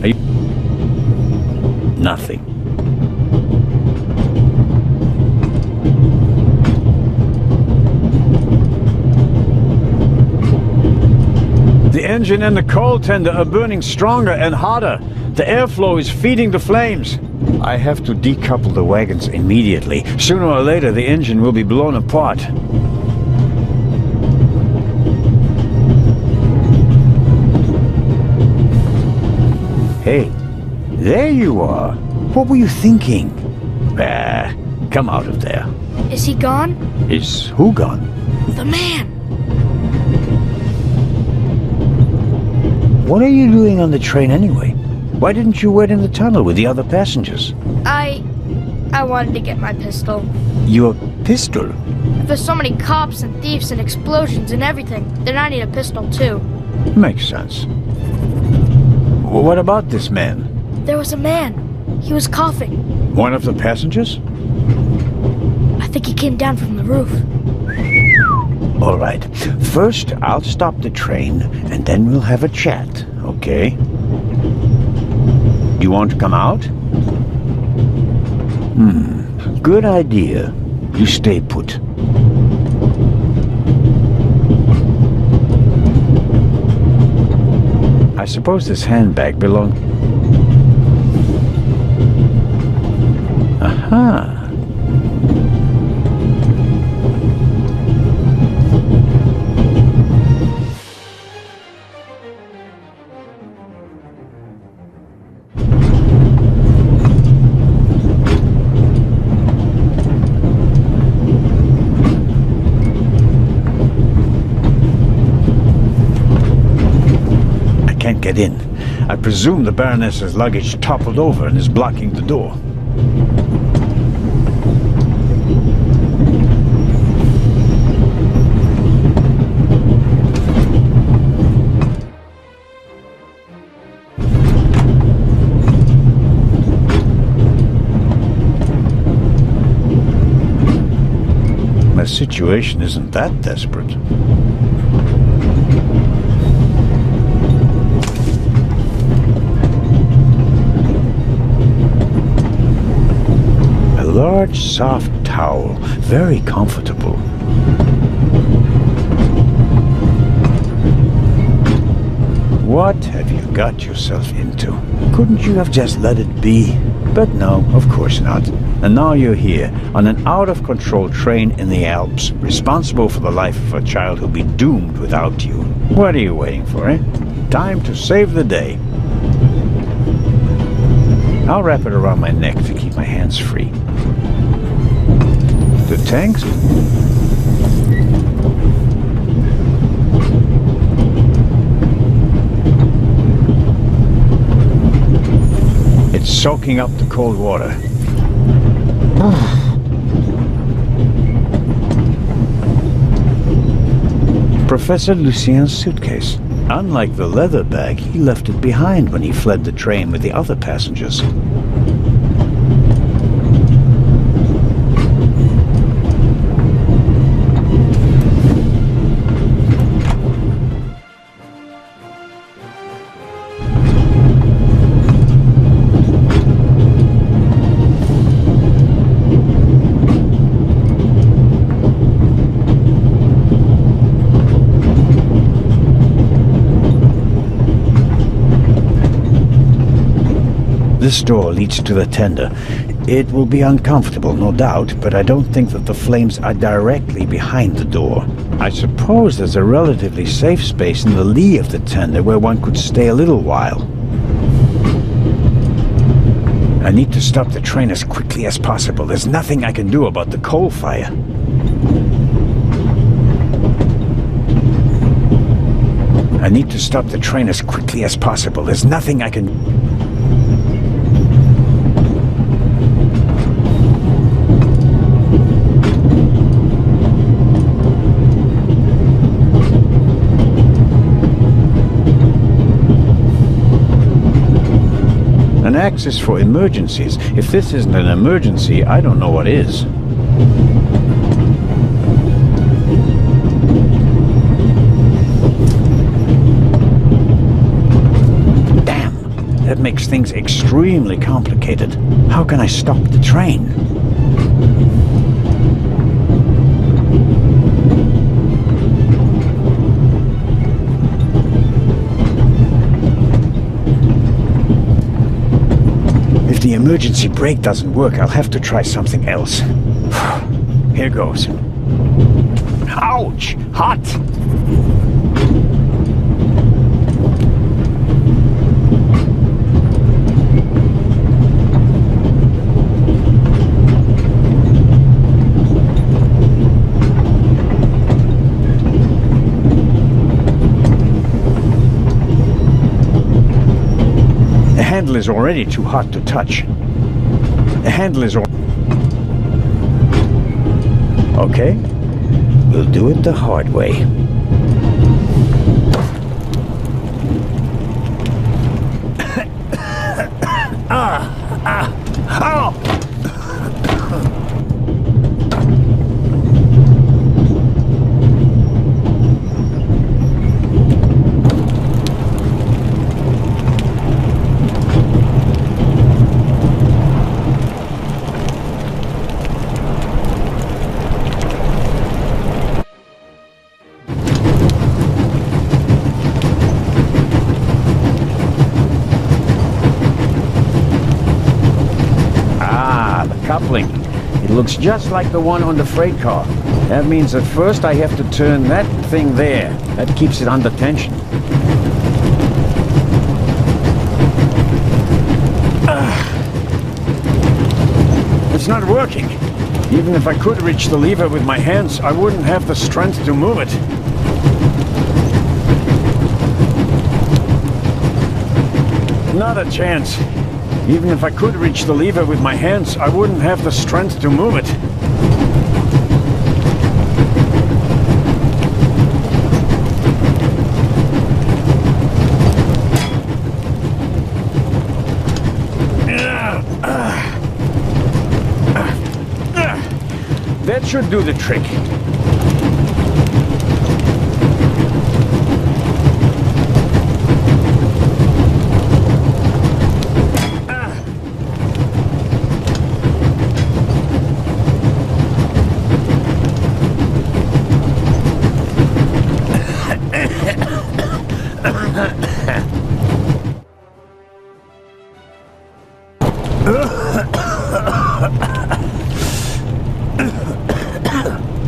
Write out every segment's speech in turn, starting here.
Are you... Nothing. The engine and the coal tender are burning stronger and hotter. The airflow is feeding the flames. I have to decouple the wagons immediately. Sooner or later, the engine will be blown apart. Hey, there you are. What were you thinking? Come out of there. Is he gone? Is who gone? The man! What are you doing on the train anyway? Why didn't you wait in the tunnel with the other passengers? I wanted to get my pistol. Your pistol? If there's so many cops and thieves and explosions and everything, then I need a pistol too. Makes sense. What about this man? There was a man. He was coughing. One of the passengers? I think he came down from the roof. All right. First, I'll stop the train, and then we'll have a chat, okay? You want to come out? Good idea. You stay put. I suppose this handbag belonged... Aha! Get in. I presume the Baroness's luggage toppled over and is blocking the door. My situation isn't that desperate. Large, soft towel, very comfortable. What have you got yourself into? Couldn't you have just let it be? But no, of course not. And now you're here, on an out-of-control train in the Alps, responsible for the life of a child who'll be doomed without you. What are you waiting for, eh? Time to save the day. I'll wrap it around my neck to keep my hands free. The tanks? It's soaking up the cold water. Professor Lucien's suitcase. Unlike the leather bag, he left it behind when he fled the train with the other passengers. This door leads to the tender. It will be uncomfortable, no doubt, but I don't think that the flames are directly behind the door. I suppose there's a relatively safe space in the lee of the tender where one could stay a little while. I need to stop the train as quickly as possible. There's nothing I can do about the coal fire. I need to stop the train as quickly as possible. There's nothing I can... An axe is for emergencies. If this isn't an emergency, I don't know what is. Damn! That makes things extremely complicated. How can I stop the train? If the emergency brake doesn't work, I'll have to try something else. Here goes. Ouch! Hot! The handle is already too hot to touch. The handle is okay, we'll do it the hard way. Ow! Coupling. It looks just like the one on the freight car. That means at first I have to turn that thing there. That keeps it under tension. It's not working. Even if I could reach the lever with my hands, I wouldn't have the strength to move it. Not a chance. Even if I could reach the lever with my hands, I wouldn't have the strength to move it. That should do the trick.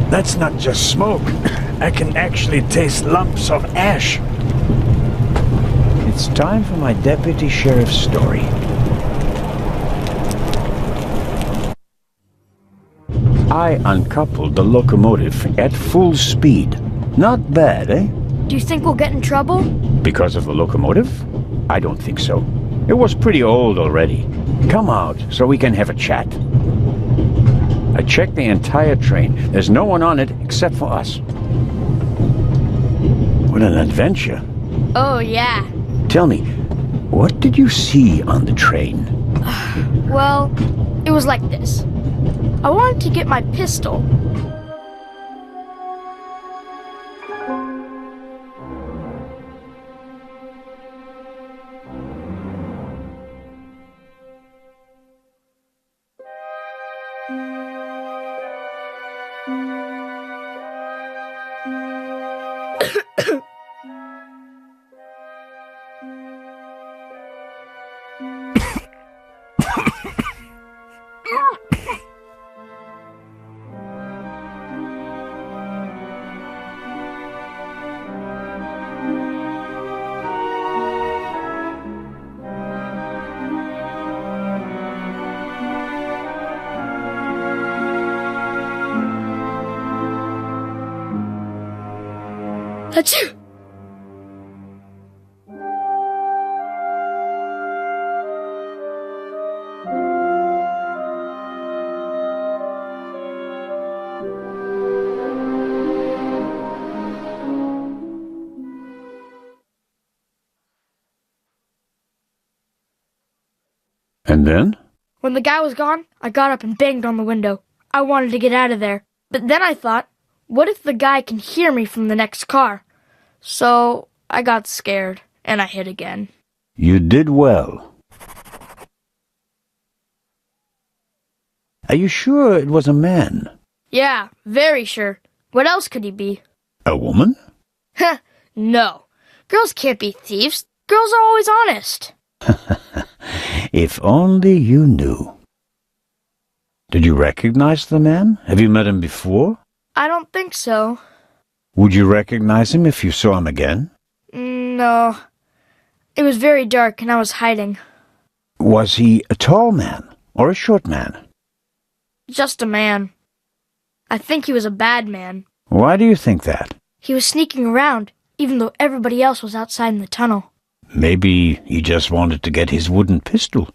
That's not just smoke. I can actually taste lumps of ash. It's time for my deputy sheriff's story. I uncoupled the locomotive at full speed. Not bad, eh? Do you think we'll get in trouble? Because of the locomotive? I don't think so. It was pretty old already. Come out so we can have a chat. I checked the entire train. There's no one on it except for us. What an adventure. Oh, yeah. Tell me, what did you see on the train? Well, it was like this. I wanted to get my pistol. Achoo! And then? When the guy was gone, I got up and banged on the window. I wanted to get out of there. But then I thought, what if the guy can hear me from the next car? So I got scared, and I hid again. You did well. Are you sure it was a man? Yeah, very sure. What else could he be? A woman? Heh, no. Girls can't be thieves. Girls are always honest. If only you knew. Did you recognize the man? Have you met him before? I don't think so. Would you recognize him if you saw him again? No. It was very dark and I was hiding. Was he a tall man or a short man? Just a man. I think he was a bad man. Why do you think that? He was sneaking around, even though everybody else was outside in the tunnel. Maybe he just wanted to get his wooden pistol.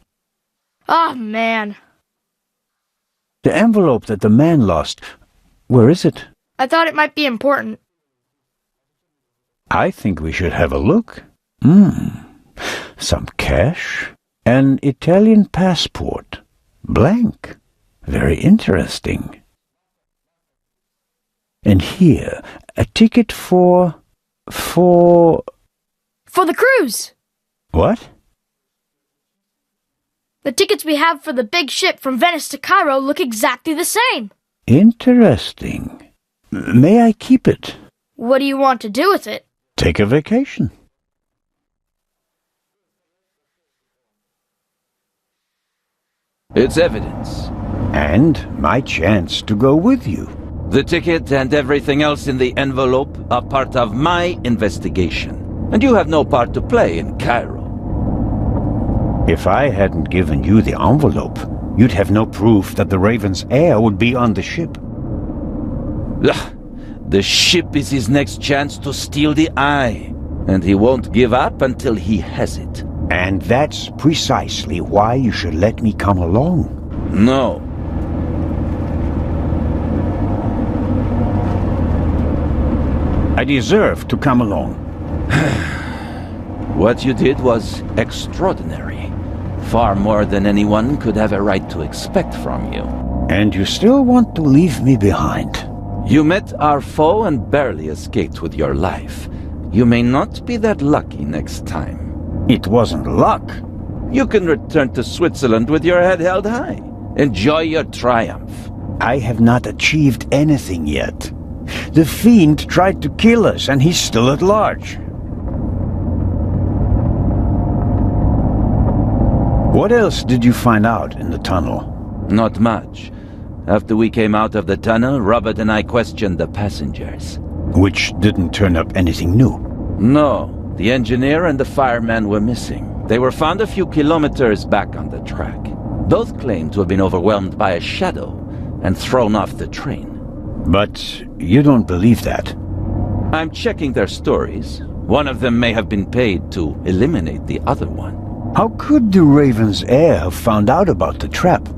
Oh, man. The envelope that the man lost, where is it? I thought it might be important. I think we should have a look. Some cash. An Italian passport. Blank. Very interesting. And here, a ticket for the cruise! What? The tickets we have for the big ship from Venice to Cairo look exactly the same. Interesting. May I keep it? What do you want to do with it? Take a vacation. It's evidence. And my chance to go with you. The ticket and everything else in the envelope are part of my investigation. And you have no part to play in Cairo. If I hadn't given you the envelope, you'd have no proof that the Raven's heir would be on the ship. The ship is his next chance to steal the eye. And he won't give up until he has it. And that's precisely why you should let me come along. No. I deserve to come along. What you did was extraordinary. Far more than anyone could have a right to expect from you. And you still want to leave me behind? You met our foe and barely escaped with your life. You may not be that lucky next time. It wasn't luck. You can return to Switzerland with your head held high. Enjoy your triumph. I have not achieved anything yet. The fiend tried to kill us, and he's still at large. What else did you find out in the tunnel? Not much. After we came out of the tunnel, Robert and I questioned the passengers. Which didn't turn up anything new. No. The engineer and the fireman were missing. They were found a few kilometers back on the track. Both claimed to have been overwhelmed by a shadow and thrown off the train. But you don't believe that? I'm checking their stories. One of them may have been paid to eliminate the other one. How could the Raven's heir have found out about the trap?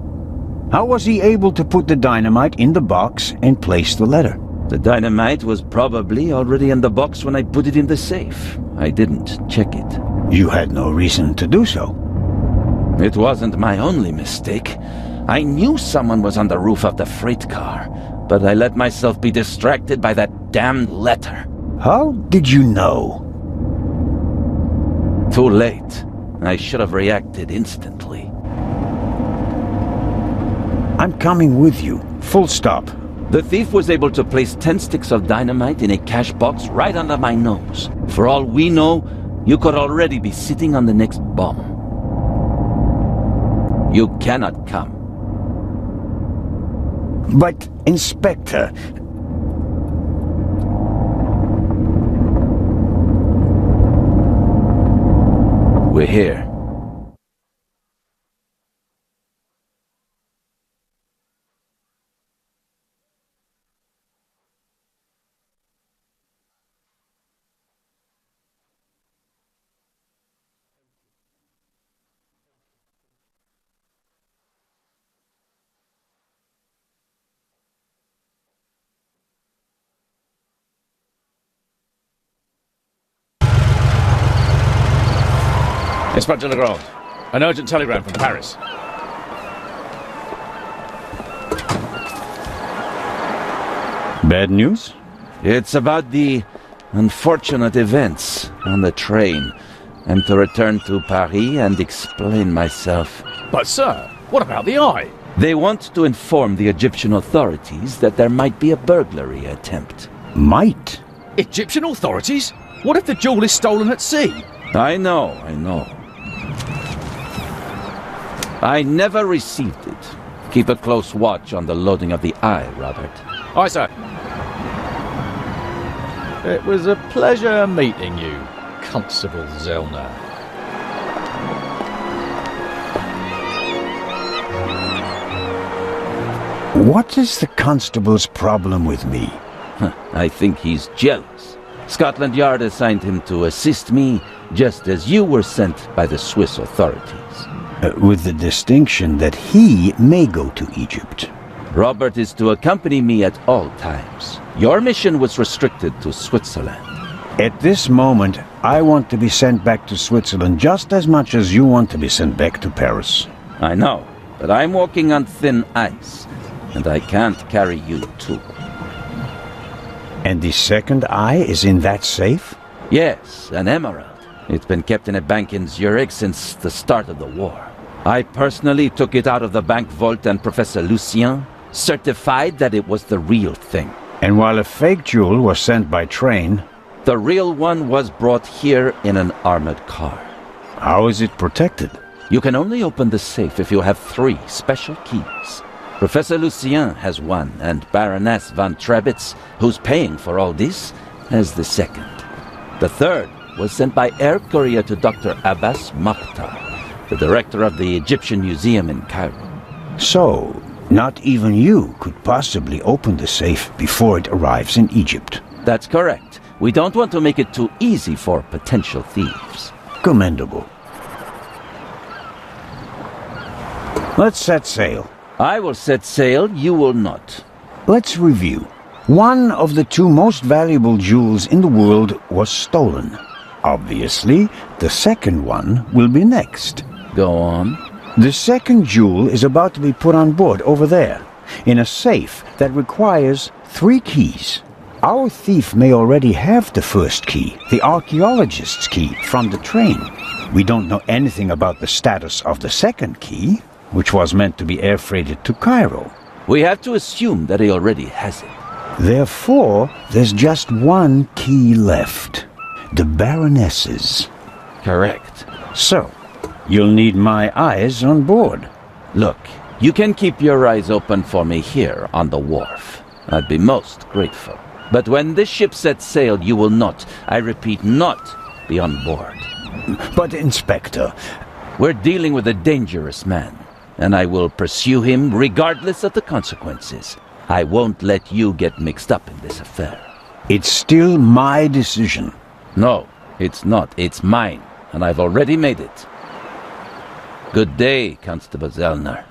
How was he able to put the dynamite in the box and place the letter? The dynamite was probably already in the box when I put it in the safe. I didn't check it. You had no reason to do so. It wasn't my only mistake. I knew someone was on the roof of the freight car, but I let myself be distracted by that damned letter. How did you know? Too late. I should have reacted instantly. I'm coming with you. Full stop. The thief was able to place 10 sticks of dynamite in a cash box right under my nose. For all we know, you could already be sitting on the next bomb. You cannot come. But, Inspector... We're here. Inspector Legrand, an urgent telegram from Paris. Bad news? It's about the unfortunate events on the train. I'm to return to Paris and explain myself. But sir, what about the eye? They want to inform the Egyptian authorities that there might be a burglary attempt. Might? Egyptian authorities? What if the jewel is stolen at sea? I know. I never received it. Keep a close watch on the loading of the eye, Robert. Aye, sir. It was a pleasure meeting you, Constable Zellner. What is the constable's problem with me? I think he's jealous. Scotland Yard assigned him to assist me, just as you were sent by the Swiss authorities. With the distinction that he may go to Egypt. Robert is to accompany me at all times. Your mission was restricted to Switzerland. At this moment, I want to be sent back to Switzerland just as much as you want to be sent back to Paris. I know, but I'm walking on thin ice, and I can't carry you too. And the second eye is in that safe? Yes, an emerald. It's been kept in a bank in Zurich since the start of the war. I personally took it out of the bank vault, and Professor Lucien certified that it was the real thing. And while a fake jewel was sent by train, the real one was brought here in an armored car. How is it protected? You can only open the safe if you have 3 special keys. Professor Lucien has one, and Baroness von Trebitz, who's paying for all this, has the second. The third was sent by air courier to Dr. Abbas Makhtar, the director of the Egyptian Museum in Cairo. So, not even you could possibly open the safe before it arrives in Egypt. That's correct. We don't want to make it too easy for potential thieves. Commendable. Let's set sail. I will set sail, you will not. Let's review. One of the 2 most valuable jewels in the world was stolen. Obviously, the second one will be next. Go on. The second jewel is about to be put on board over there, in a safe that requires 3 keys. Our thief may already have the first key, the archaeologist's key, from the train. We don't know anything about the status of the second key, which was meant to be air freighted to Cairo. We have to assume that he already has it. Therefore, there's just 1 key left. The Baroness's. Correct. So, you'll need my eyes on board. Look, you can keep your eyes open for me here on the wharf. I'd be most grateful. But when this ship sets sail, you will not, I repeat, not be on board. But, Inspector... We're dealing with a dangerous man, and I will pursue him regardless of the consequences. I won't let you get mixed up in this affair. It's still my decision. No, it's not. It's mine, and I've already made it. Good day, Constable Zellner.